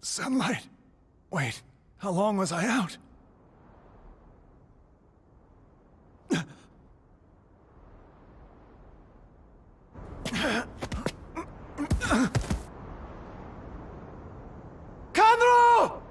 Sunlight. Wait, how long was I out? Kanro!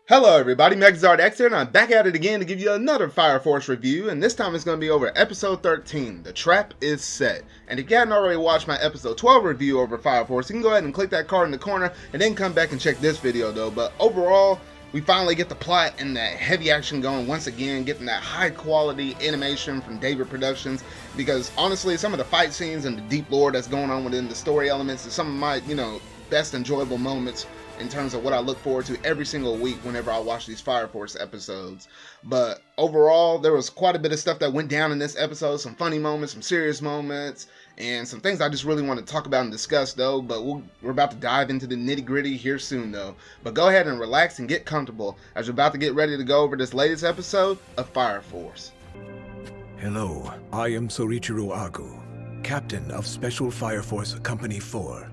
Hello everybody, Megazard here, and I'm back at it again to give you another Fire Force review, and this time it's going to be over episode 13, The Trap is Set. And if you hadn't already watched my episode 12 review over Fire Force, you can go ahead and click that card in the corner, and then come back and check this video though. But overall, we finally get the plot and that heavy action going once again, getting that high quality animation from David Productions, because honestly, some of the fight scenes and the deep lore that's going on within the story elements is some of my, best enjoyable moments in terms of what I look forward to every single week whenever I watch these Fire Force episodes. But overall, there was quite a bit of stuff that went down in this episode, some funny moments, some serious moments, and some things I just really want to talk about and discuss though. But we're about to dive into the nitty gritty here soon though. But go ahead and relax and get comfortable as we're about to get ready to go over this latest episode of Fire Force. Hello, I am Soichiro Agu, Captain of Special Fire Force Company 4.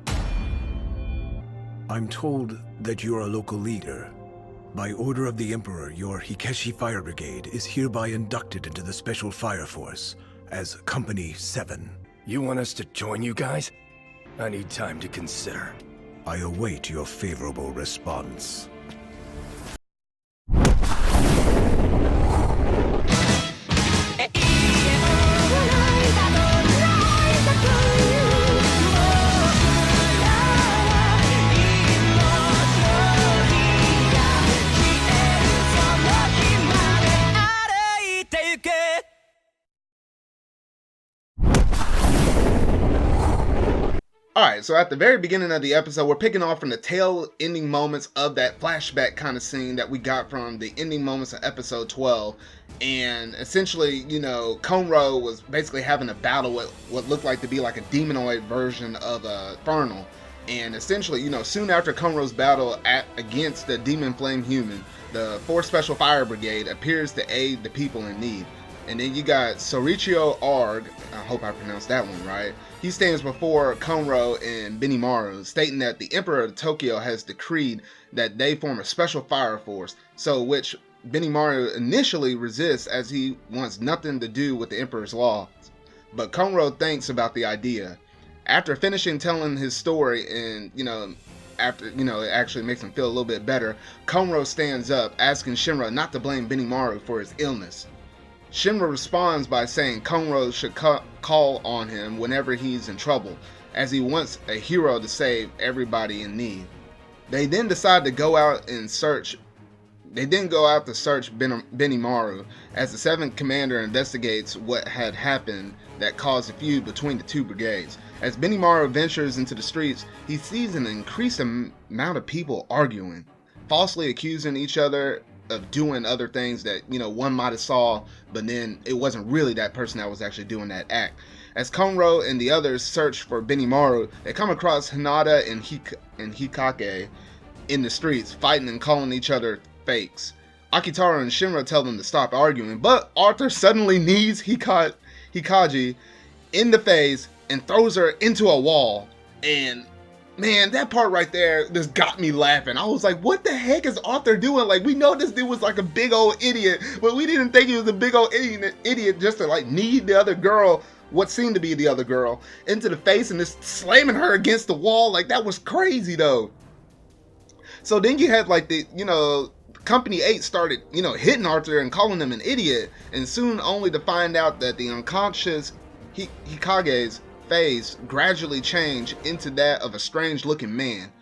I'm told that you're a local leader. By order of the Emperor, your Hikeshi Fire Brigade is hereby inducted into the Special Fire Force as Company 7. You want us to join you guys? I need time to consider. I await your favorable response. Alright, so at the very beginning of the episode, we're picking off from the tail ending moments of that flashback kind of scene that we got from the ending moments of episode 12. And essentially, Konro was basically having a battle with what looked like to be like a demonoid version of Fernal. And essentially, soon after Konro's battle against the demon flame human, the 4th Special Fire Brigade appears to aid the people in need. And then you got Soichiro Arg, I hope I pronounced that one right. He stands before Konro and Benimaru, stating that the Emperor of Tokyo has decreed that they form a special fire force, so which Benimaru initially resists as he wants nothing to do with the Emperor's laws. But Konro thinks about the idea. After finishing telling his story and, after, it actually makes him feel a little bit better, Konro stands up, asking Shinra not to blame Benimaru for his illness. Shinra responds by saying Konro should call on him whenever he's in trouble, as he wants a hero to save everybody in need. They then decide to go out and search. They then go out to search Benimaru, as the 7th commander investigates what had happened that caused a feud between the two brigades. As Benimaru ventures into the streets, he sees an increased amount of people arguing, falsely accusing each other of doing other things that one might have saw, but then it wasn't really that person that was actually doing that act. As Konro and the others search for Benimaru, they come across Hinata and Hikage in the streets, fighting and calling each other fakes. Akitaro and Shinra tell them to stop arguing, but Arthur suddenly knees Hikage in the face and throws her into a wall. And man, that part right there just got me laughing. I was like, what the heck is Arthur doing? Like, we know this dude was like a big old idiot, but we didn't think he was a big old idiot just to like knee the other girl, what seemed to be the other girl, into the face and just slamming her against the wall. Like, that was crazy though. So then you had like the, Company 8 started, hitting Arthur and calling him an idiot, and soon only to find out that the unconscious Hikage's face gradually changed into that of a strange looking man.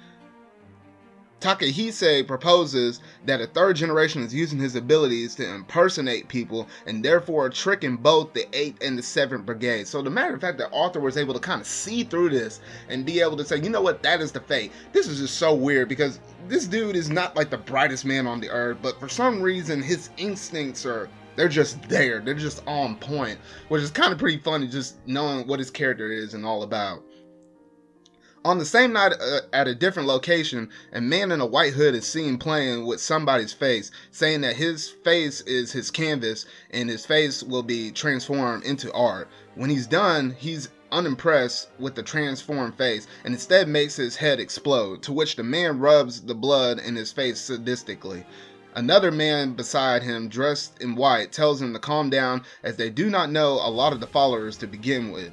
Takehise proposes that a 3rd generation is using his abilities to impersonate people and therefore tricking both the 8th and the 7th brigade. So the matter of fact that Arthur was able to kind of see through this and be able to say, you know what, that is the fate. This is just so weird because this dude is not like the brightest man on the earth, but for some reason his instincts they're just there. They're just on point, which is kind of pretty funny just knowing what his character is and all about. On the same night at a different location, a man in a white hood is seen playing with somebody's face, saying that his face is his canvas and his face will be transformed into art. When he's done, he's unimpressed with the transformed face and instead makes his head explode, to which the man rubs the blood in his face sadistically. Another man beside him, dressed in white, tells him to calm down as they do not know a lot of the followers to begin with.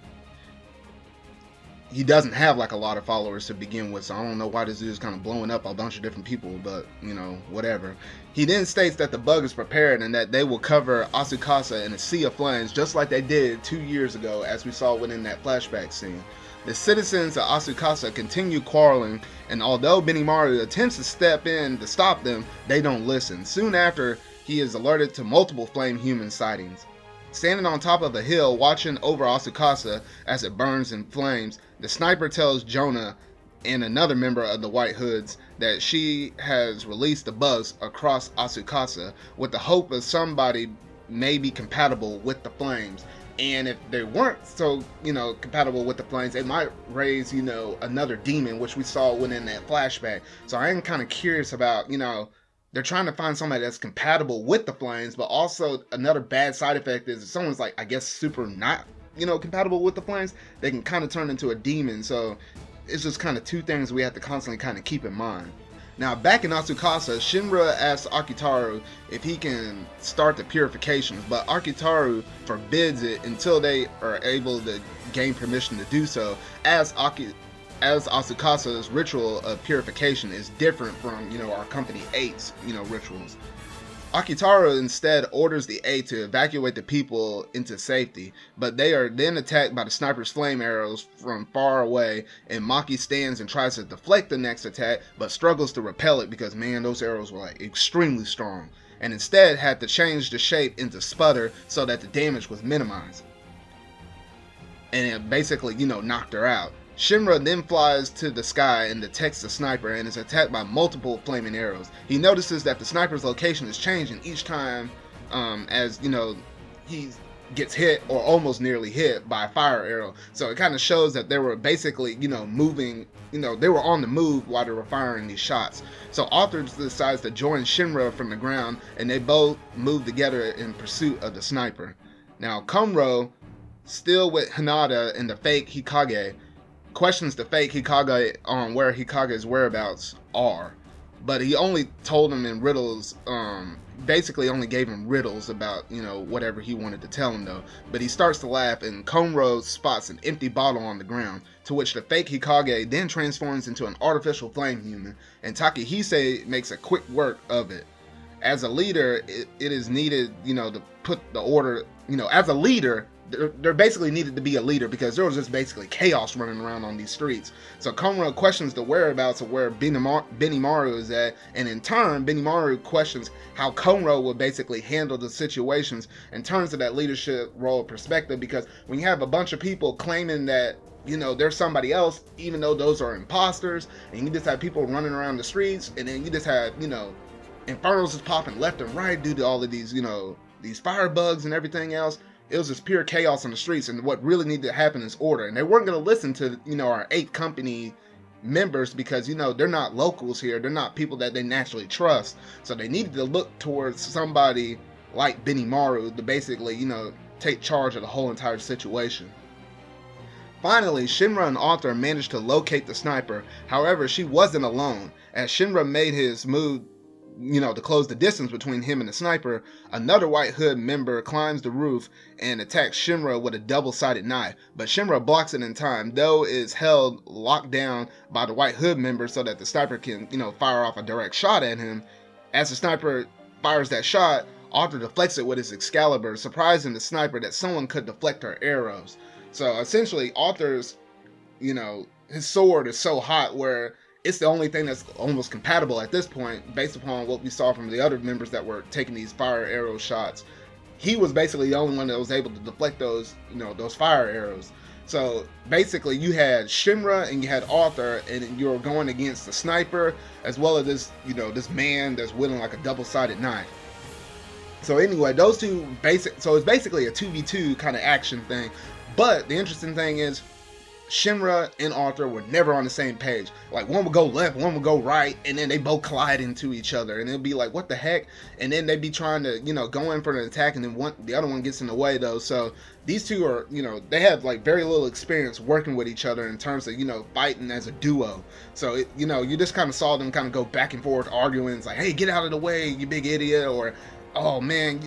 He doesn't have like a lot of followers to begin with, so I don't know why this dude is kind of blowing up a bunch of different people, but you know, whatever. He then states that the bug is prepared and that they will cover Asukusa in a sea of flames just like they did 2 years ago, as we saw within that flashback scene. The citizens of Asukusa continue quarreling, and although Benimaru attempts to step in to stop them, they don't listen. Soon after, he is alerted to multiple flame human sightings. Standing on top of a hill, watching over Asukusa as it burns in flames, the sniper tells Jonah and another member of the White Hoods that she has released the bugs across Asukusa with the hope of somebody may be compatible with the flames. And if they weren't so, compatible with the flames, it might raise, another demon, which we saw within that flashback. So I am kind of curious about, they're trying to find somebody that's compatible with the flames, but also another bad side effect is if someone's like, I guess, super not, compatible with the flames, they can kind of turn into a demon. So it's just kind of two things we have to constantly kind of keep in mind. Now, back in Asukusa, Shinra asks Akitaru if he can start the purifications, but Akitaru forbids it until they are able to gain permission to do so, as Asukasa's ritual of purification is different from, our Company 8's, rituals. Akitaru instead orders the 8 to evacuate the people into safety, but they are then attacked by the sniper's flame arrows from far away, and Maki stands and tries to deflect the next attack, but struggles to repel it because, man, those arrows were like extremely strong, and instead had to change the shape into sputter so that the damage was minimized. And it basically, knocked her out. Shinra then flies to the sky and detects the sniper and is attacked by multiple flaming arrows. He notices that the sniper's location is changing each time as, he gets hit or almost nearly hit by a fire arrow. So it kind of shows that they were basically, moving, they were on the move while they were firing these shots. So Arthur decides to join Shinra from the ground, and they both move together in pursuit of the sniper. Now, Konro, still with Hinata and the fake Hikage, questions the fake Hikage on where Hikage's whereabouts are, but he only told him in riddles, basically only gave him riddles about, whatever he wanted to tell him though. But he starts to laugh, and Konro spots an empty bottle on the ground, to which the fake Hikage then transforms into an artificial flame human, and Takehise makes a quick work of it. As a leader, it is needed, to put the order, as a leader, there basically needed to be a leader because there was just basically chaos running around on these streets. So Konro questions the whereabouts of where Benimaru is at, and in turn, Benimaru questions how Konro will basically handle the situations and turns to that leadership role perspective, because when you have a bunch of people claiming that, there's somebody else, even though those are imposters, and you just have people running around the streets, and then you just have, infernos is popping left and right due to all of these, these firebugs and everything else. It was just pure chaos on the streets, and what really needed to happen is order. And they weren't going to listen to, our 8 company members because, they're not locals here. They're not people that they naturally trust. So they needed to look towards somebody like Benimaru to basically, take charge of the whole entire situation. Finally, Shinra and Arthur managed to locate the sniper. However, she wasn't alone. As Shinra made his move, to close the distance between him and the sniper, another White Hood member climbs the roof and attacks Shinra with a double-sided knife, but Shinra blocks it in time, though is held locked down by the White Hood member so that the sniper can, fire off a direct shot at him. As the sniper fires that shot, Arthur deflects it with his Excalibur, surprising the sniper that someone could deflect her arrows. So essentially, Arthur's, his sword is so hot where it's the only thing that's almost compatible at this point, based upon what we saw from the other members that were taking these fire arrow shots. He was basically the only one that was able to deflect those, those fire arrows. So basically, you had Shinra and you had Arthur, and you were going against the sniper as well as this, this man that's wielding like a double-sided knife. So anyway, those two so it's basically a 2v2 kind of action thing. But the interesting thing is, Shinra and Arthur were never on the same page. Like, one would go left, one would go right, and then they both collide into each other, and it'd be like, what the heck? And then they'd be trying to, go in for an attack, and then the other one gets in the way, though. So these two are, they have like very little experience working with each other in terms of, fighting as a duo. So you just kind of saw them kind of go back and forth arguing. It's like, hey, get out of the way, you big idiot, or oh man,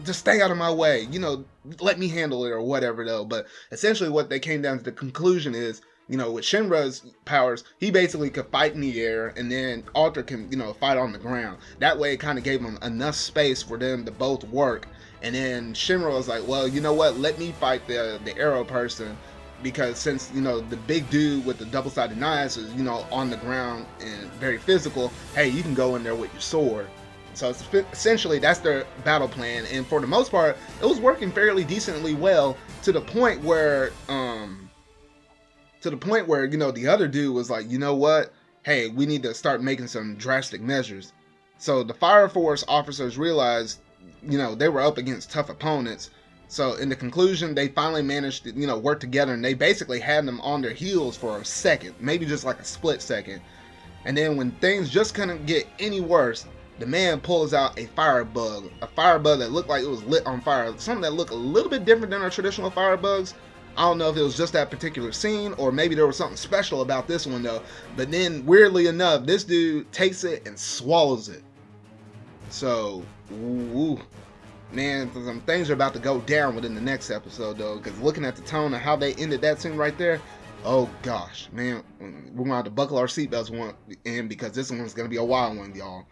just stay out of my way, let me handle it, or whatever, though. But essentially what they came down to the conclusion is, with Shinra's powers, he basically could fight in the air, and then Arthur can, fight on the ground. That way it kind of gave him enough space for them to both work. And then Shinra was like, well, you know what, let me fight the arrow person, because since, the big dude with the double-sided knives is, on the ground and very physical, hey, you can go in there with your sword. So essentially that's their battle plan, and for the most part it was working fairly decently well, to the point where the other dude was like, you know what, hey, we need to start making some drastic measures. So the Fire Force officers realized, they were up against tough opponents. So in the conclusion, they finally managed to, work together, and they basically had them on their heels for a second, maybe just like a split second. And then when things just couldn't get any worse, the man pulls out a firebug that looked like it was lit on fire, something that looked a little bit different than our traditional firebugs. I don't know if it was just that particular scene, or maybe there was something special about this one, though. But then, weirdly enough, this dude takes it and swallows it. So, man, some things are about to go down within the next episode, though, because looking at the tone of how they ended that scene right there, oh gosh, man, we're gonna have to buckle our seatbelts in, because this one's gonna be a wild one, y'all.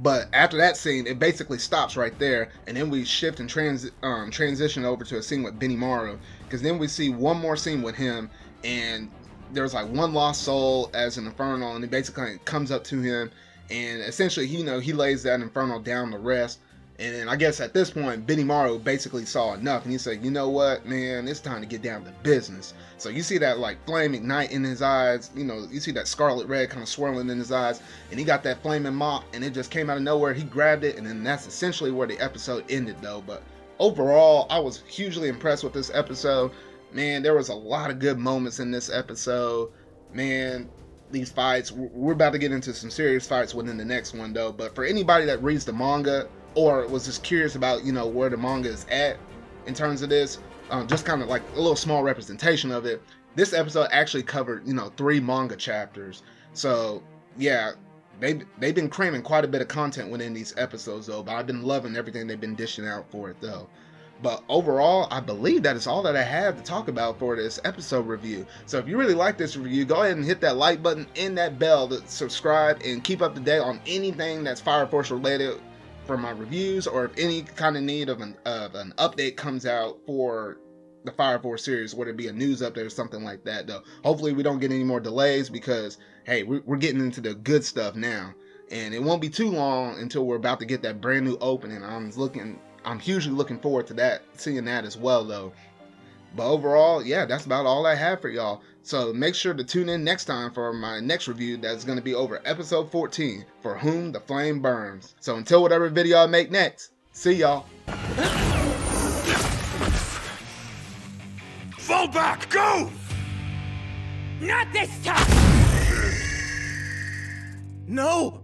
But after that scene, it basically stops right there, and then we shift and transition over to a scene with Benimaru, because then we see one more scene with him, and there's like one lost soul as an Infernal, and he basically comes up to him, and essentially, he lays that Infernal down to rest. And then I guess at this point, Benimaru basically saw enough, and he said, you know what, man, it's time to get down to business. So you see that like flame ignite in his eyes, you see that scarlet red kind of swirling in his eyes, and he got that flaming mop, and it just came out of nowhere. He grabbed it, and then that's essentially where the episode ended, though. But overall, I was hugely impressed with this episode. Man, there was a lot of good moments in this episode. Man, these fights, we're about to get into some serious fights within the next one, though. But for anybody that reads the manga, or was just curious about, where the manga is at in terms of this, just kind of like a little small representation of it, this episode actually covered, 3 manga chapters. So, yeah, they've been cramming quite a bit of content within these episodes, though, but I've been loving everything they've been dishing out for it, though. But overall, I believe that is all that I have to talk about for this episode review. So if you really like this review, go ahead and hit that like button and that bell to subscribe and keep up to date on anything that's Fire Force related for my reviews, or if any kind of need of an update comes out for the Fire Force series, whether it be a news update or something like that, though. Hopefully we don't get any more delays, because hey, we're getting into the good stuff now, and it won't be too long until we're about to get that brand new opening. I'm hugely looking forward to that, seeing that as well, though. But overall, yeah, that's about all I have for y'all. So make sure to tune in next time for my next review that's going to be over episode 14, For Whom the Flame Burns. So until whatever video I make next, see y'all. Fall back! Go! Not this time! No!